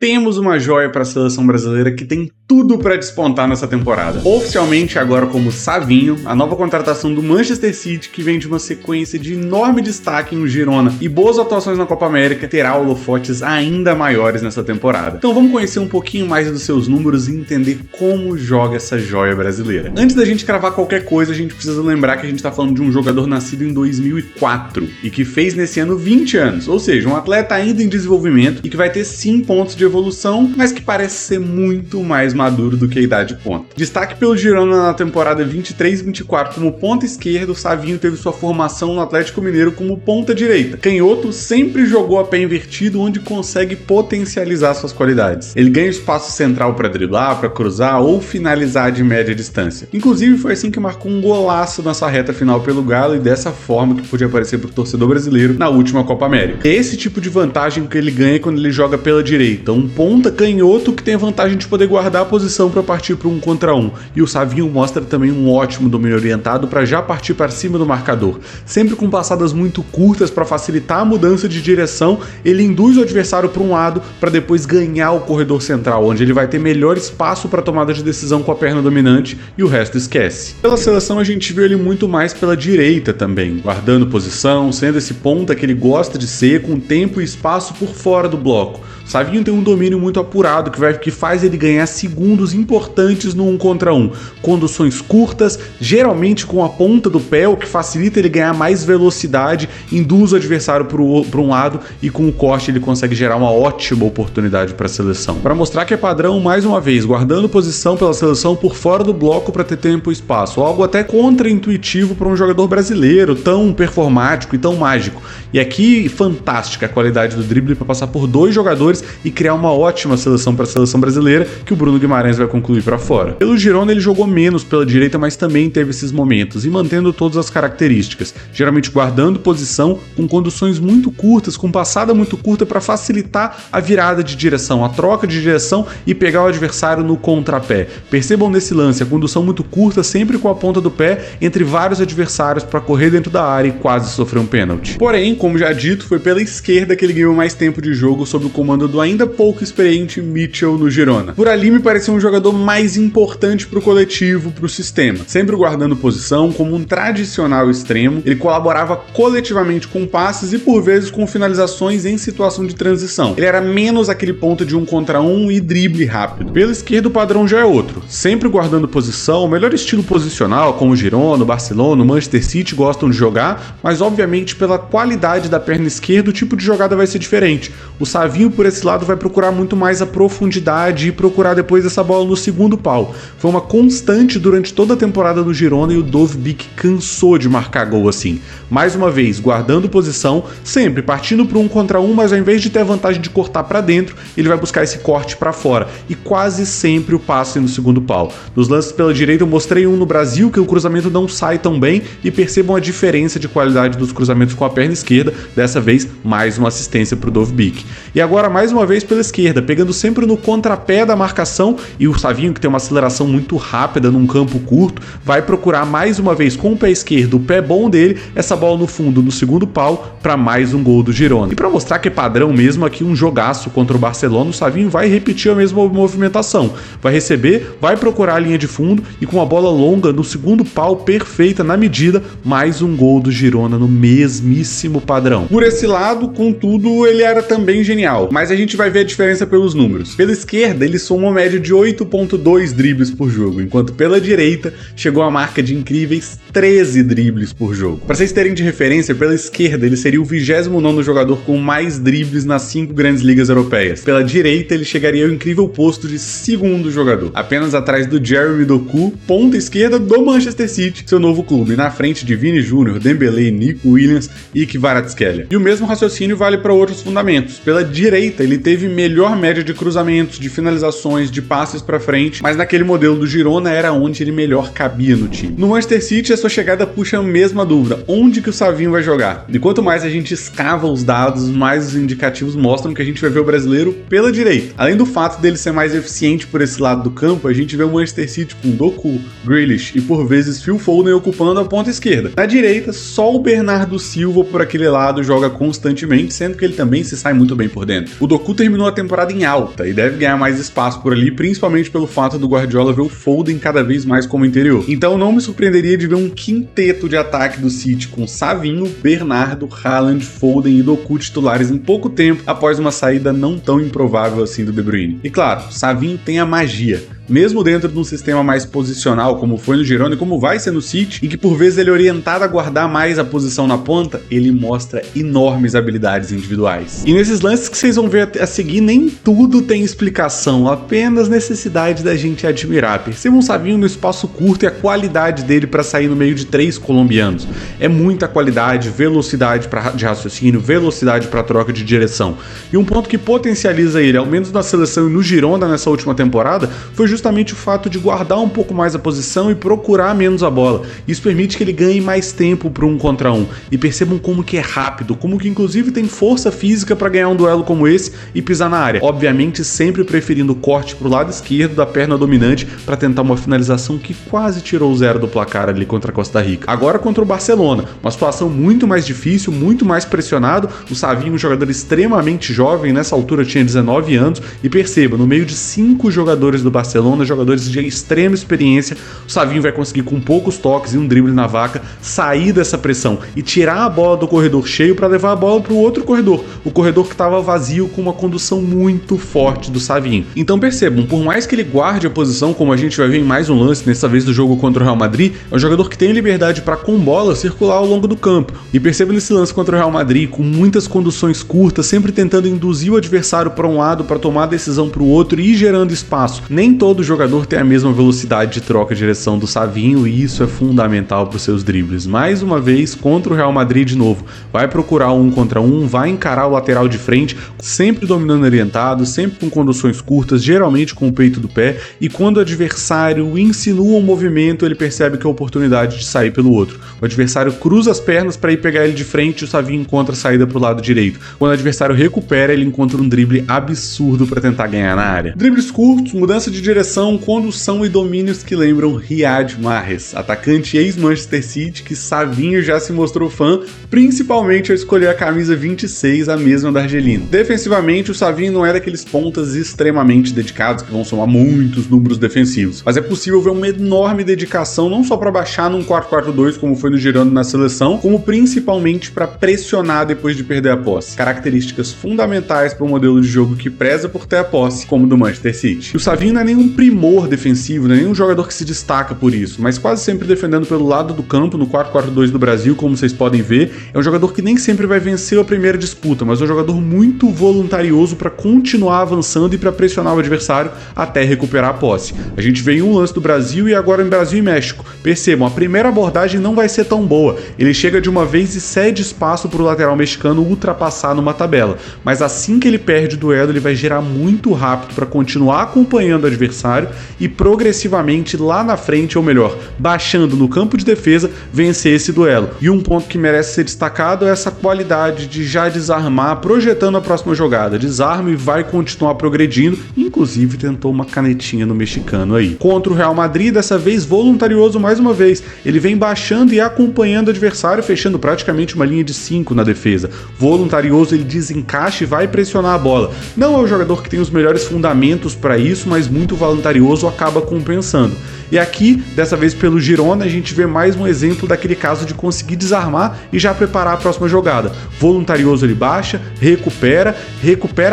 Temos uma joia para a seleção brasileira que tem tudo para despontar nessa temporada. Oficialmente agora como Savinho, a nova contratação do Manchester City, que vem de uma sequência de enorme destaque no Girona e boas atuações na Copa América, terá holofotes ainda maiores nessa temporada. Então vamos conhecer um pouquinho mais dos seus números e entender como joga essa joia brasileira. Antes da gente cravar qualquer coisa, a gente precisa lembrar que a gente está falando de um jogador nascido em 2004 e que fez nesse ano 20 anos, ou seja, um atleta ainda em desenvolvimento e que vai ter sim pontos de evolução, mas que parece ser muito mais maduro do que a idade conta. Destaque pelo Girona na temporada 23-24 como ponta esquerda, o Savinho teve sua formação no Atlético Mineiro como ponta direita. Canhoto sempre jogou a pé invertido, onde consegue potencializar suas qualidades. Ele ganha espaço central para driblar, para cruzar ou finalizar de média distância. Inclusive foi assim que marcou um golaço nessa reta final pelo Galo e dessa forma que podia aparecer para o torcedor brasileiro na última Copa América. É esse tipo de vantagem que ele ganha quando ele joga pela direita. Um ponta canhoto que tem a vantagem de poder guardar a posição para partir para um contra um. E o Savinho mostra também um ótimo domínio orientado para já partir para cima do marcador. Sempre com passadas muito curtas para facilitar a mudança de direção, ele induz o adversário para um lado para depois ganhar o corredor central, onde ele vai ter melhor espaço para tomada de decisão com a perna dominante e o resto esquece. Pela seleção a gente viu ele muito mais pela direita também, guardando posição, sendo esse ponta que ele gosta de ser, com tempo e espaço por fora do bloco. Savinho tem um domínio muito apurado que faz ele ganhar segundos importantes no 1 contra 1. Conduções curtas, geralmente com a ponta do pé, o que facilita ele ganhar mais velocidade, induz o adversário para um lado e com o corte ele consegue gerar uma ótima oportunidade para a seleção. Para mostrar que é padrão, mais uma vez, guardando posição pela seleção por fora do bloco para ter tempo e espaço. Algo até contra-intuitivo para um jogador brasileiro, tão performático e tão mágico. E aqui, fantástica a qualidade do drible para passar por dois jogadores e criar uma ótima seleção para a seleção brasileira que o Bruno Guimarães vai concluir para fora. Pelo Girona ele jogou menos pela direita, mas também teve esses momentos e mantendo todas as características, geralmente guardando posição com conduções muito curtas, com passada muito curta para facilitar a virada de direção, a troca de direção e pegar o adversário no contrapé. Percebam nesse lance a condução muito curta, sempre com a ponta do pé entre vários adversários para correr dentro da área e quase sofrer um pênalti. Porém, como já dito, foi pela esquerda que ele ganhou mais tempo de jogo sob o comando do ainda pouco experiente Mitchell no Girona. Por ali me pareceu um jogador mais importante para o coletivo, para o sistema. Sempre guardando posição, como um tradicional extremo, ele colaborava coletivamente com passes e por vezes com finalizações em situação de transição. Ele era menos aquele ponto de 1 contra 1 e drible rápido. Pela esquerda o padrão já é outro. Sempre guardando posição, o melhor estilo posicional, como o Girona, o Barcelona, o Manchester City gostam de jogar, mas obviamente pela qualidade da perna esquerda o tipo de jogada vai ser diferente. O Savinho por esse lado vai procurar muito mais a profundidade e procurar depois essa bola no segundo pau. Foi uma constante durante toda a temporada do Girona e o Dovbyk cansou de marcar gol assim. Mais uma vez, guardando posição, sempre partindo para um contra um, mas ao invés de ter a vantagem de cortar para dentro, ele vai buscar esse corte para fora e quase sempre o passe no segundo pau. Nos lances pela direita eu mostrei um no Brasil que o cruzamento não sai tão bem e percebam a diferença de qualidade dos cruzamentos com a perna esquerda, dessa vez mais uma assistência para o Dovbyk. E agora mais uma vez pela esquerda, pegando sempre no contrapé da marcação e o Savinho, que tem uma aceleração muito rápida num campo curto, vai procurar mais uma vez com o pé esquerdo, o pé bom dele, essa bola no fundo, no segundo pau, para mais um gol do Girona. E para mostrar que é padrão mesmo aqui um jogaço contra o Barcelona, o Savinho vai repetir a mesma movimentação. Vai receber, vai procurar a linha de fundo e com a bola longa no segundo pau, perfeita na medida, mais um gol do Girona no mesmíssimo padrão. Por esse lado, contudo, ele era também genial, mas a gente vai ver a diferença pelos números. Pela esquerda, ele soma uma média de 8.2 dribles por jogo, enquanto pela direita chegou a marca de incríveis 13 dribles por jogo. Para vocês terem de referência, pela esquerda ele seria o 29º jogador com mais dribles nas 5 grandes ligas europeias. Pela direita ele chegaria ao incrível posto de 2º jogador, apenas atrás do Jeremy Doku, ponta esquerda do Manchester City, seu novo clube, na frente de Vini Júnior, Dembélé, Nico Williams e Kvaratskhelia. E o mesmo raciocínio vale para outros fundamentos. Pela direita ele teve melhor média de cruzamentos, de finalizações, de passes para frente, mas naquele modelo do Girona era onde ele melhor cabia no time. No Manchester City a sua chegada puxa a mesma dúvida, onde que o Savinho vai jogar? E quanto mais a gente escava os dados, mais os indicativos mostram que a gente vai ver o brasileiro pela direita. Além do fato dele ser mais eficiente por esse lado do campo, a gente vê o Manchester City com Doku, Grealish e por vezes Phil Foden ocupando a ponta esquerda. Na direita, só o Bernardo Silva por aquele lado joga constantemente, sendo que ele também se sai muito bem por dentro. O Doku terminou a temporada em alta e deve ganhar mais espaço por ali, principalmente pelo fato do Guardiola ver o Foden cada vez mais como interior. Então não me surpreenderia de ver um quinteto de ataque do City com Savinho, Bernardo, Haaland, Foden e Doku titulares em pouco tempo após uma saída não tão improvável assim do De Bruyne. E claro, Savinho tem a magia. Mesmo dentro de um sistema mais posicional, como foi no Girona e como vai ser no City, em que por vezes ele é orientado a guardar mais a posição na ponta, ele mostra enormes habilidades individuais. E nesses lances que vocês vão ver a seguir, nem tudo tem explicação, apenas necessidade da gente admirar. Percebam um Savinho no espaço curto e a qualidade dele para sair no meio de 3 colombianos. É muita qualidade, velocidade de raciocínio, velocidade para troca de direção. E um ponto que potencializa ele, ao menos na seleção e no Girona nessa última temporada, foi justamente o fato de guardar um pouco mais a posição e procurar menos a bola. Isso permite que ele ganhe mais tempo para 1 contra 1. E percebam como que é rápido, como que inclusive tem força física para ganhar um duelo como esse e pisar na área. Obviamente sempre preferindo o corte para o lado esquerdo da perna dominante para tentar uma finalização que quase tirou o 0 do placar ali contra a Costa Rica. Agora contra o Barcelona, uma situação muito mais difícil, muito mais pressionado. O Savinho, um jogador extremamente jovem, nessa altura tinha 19 anos, e perceba, no meio de 5 jogadores do Barcelona, jogadores de extrema experiência, o Savinho vai conseguir com poucos toques e um drible na vaca sair dessa pressão e tirar a bola do corredor cheio para levar a bola para o outro corredor, o corredor que estava vazio, com uma condução muito forte do Savinho. Então percebam, por mais que ele guarde a posição, como a gente vai ver em mais um lance, dessa vez do jogo contra o Real Madrid, é um jogador que tem liberdade para com bola circular ao longo do campo. E percebam nesse lance contra o Real Madrid, com muitas conduções curtas, sempre tentando induzir o adversário para um lado para tomar a decisão para o outro e ir gerando espaço. Nem todo jogador tem a mesma velocidade de troca de direção do Savinho e isso é fundamental para os seus dribles. Mais uma vez, contra o Real Madrid de novo, vai procurar 1 contra 1, vai encarar o lateral de frente, sempre dominando orientado, sempre com conduções curtas, geralmente com o peito do pé, e quando o adversário insinua um movimento, ele percebe que é a oportunidade de sair pelo outro. O adversário cruza as pernas para ir pegar ele de frente e o Savinho encontra a saída para o lado direito. Quando o adversário recupera, ele encontra um drible absurdo para tentar ganhar na área. Dribles curtos, mudança de direção, condução e domínios que lembram Riyad Mahrez, atacante ex-Manchester City que Savinho já se mostrou fã, principalmente ao escolher a camisa 26, a mesma da Argelino. Defensivamente, o Savinho não é daqueles pontas extremamente dedicados que vão somar muitos números defensivos, mas é possível ver uma enorme dedicação não só para baixar num 4-4-2 como foi no Girona na seleção, como principalmente para pressionar depois de perder a posse. Características fundamentais para um modelo de jogo que preza por ter a posse, como do Manchester City. E o Savinho não é nenhum primor defensivo, não é nenhum jogador que se destaca por isso, mas quase sempre defendendo pelo lado do campo no 4-4-2 do Brasil, como vocês podem ver. É um jogador que nem sempre vai vencer a primeira disputa, mas é um jogador muito voluntarioso para continuar avançando e para pressionar o adversário até recuperar a posse. A gente vê em um lance do Brasil e agora em Brasil e México. Percebam, a primeira abordagem não vai ser tão boa. Ele chega de uma vez e cede espaço para o lateral mexicano ultrapassar numa tabela, mas assim que ele perde o duelo, ele vai girar muito rápido para continuar acompanhando o adversário e progressivamente lá na frente, ou melhor, baixando no campo de defesa, vencer esse duelo. E um ponto que merece ser destacado é essa qualidade de já desarmar, projetando a próxima jogada. Desarma e vai continuar progredindo, inclusive tentou uma canetinha no mexicano aí. Contra o Real Madrid, dessa vez voluntarioso mais uma vez. Ele vem baixando e acompanhando o adversário, fechando praticamente uma linha de 5 na defesa. Voluntarioso, ele desencaixa e vai pressionar a bola. Não é o jogador que tem os melhores fundamentos para isso, mas muito voluntarioso, acaba compensando. E aqui, dessa vez pelo Girona, a gente vê mais um exemplo daquele caso de conseguir desarmar e já preparar a próxima jogada. Voluntarioso, ele baixa, recupera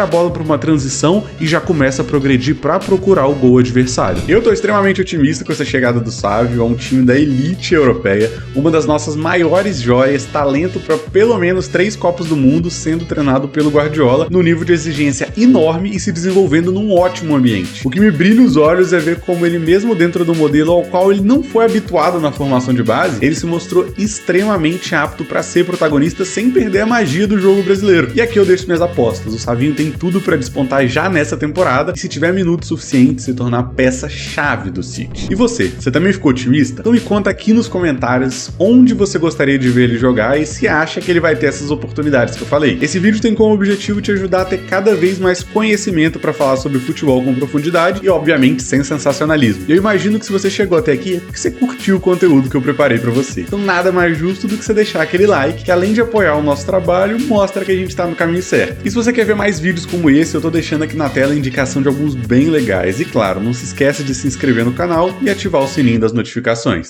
a bola para uma transição e já começa a progredir para procurar o gol adversário. Eu estou extremamente otimista com essa chegada do Sávio a um time da elite europeia, uma das nossas maiores joias, talento para pelo menos 3 Copas do Mundo, sendo treinado pelo Guardiola, num nível de exigência enorme e se desenvolvendo num ótimo ambiente. O que me brilha os olhos é ver como ele, mesmo dentro do modelo ao qual ele não foi habituado na formação de base, ele se mostrou extremamente apto para ser protagonista sem perder a magia do jogo brasileiro. E aqui eu deixo minhas apostas. O Savinho tem tudo para despontar já nessa temporada. se tiver minutos suficientes, se tornar peça-chave do City. E você também ficou otimista? Então me conta aqui nos comentários onde você gostaria de ver ele jogar e se acha que ele vai ter essas oportunidades que eu falei. Esse vídeo tem como objetivo te ajudar a ter cada vez mais conhecimento para falar sobre futebol com profundidade e, obviamente, sem sensacionalismo. E eu imagino que se você chegou até aqui é porque você curtiu o conteúdo que eu preparei para você. Então nada mais justo do que você deixar aquele like, que além de apoiar o nosso trabalho, mostra que a gente tá no caminho certo. E se você quer ver mais vídeos como esse, eu tô deixando aqui na tela a indicação de alguns bem legais. E claro, não se esqueça de se inscrever no canal e ativar o sininho das notificações.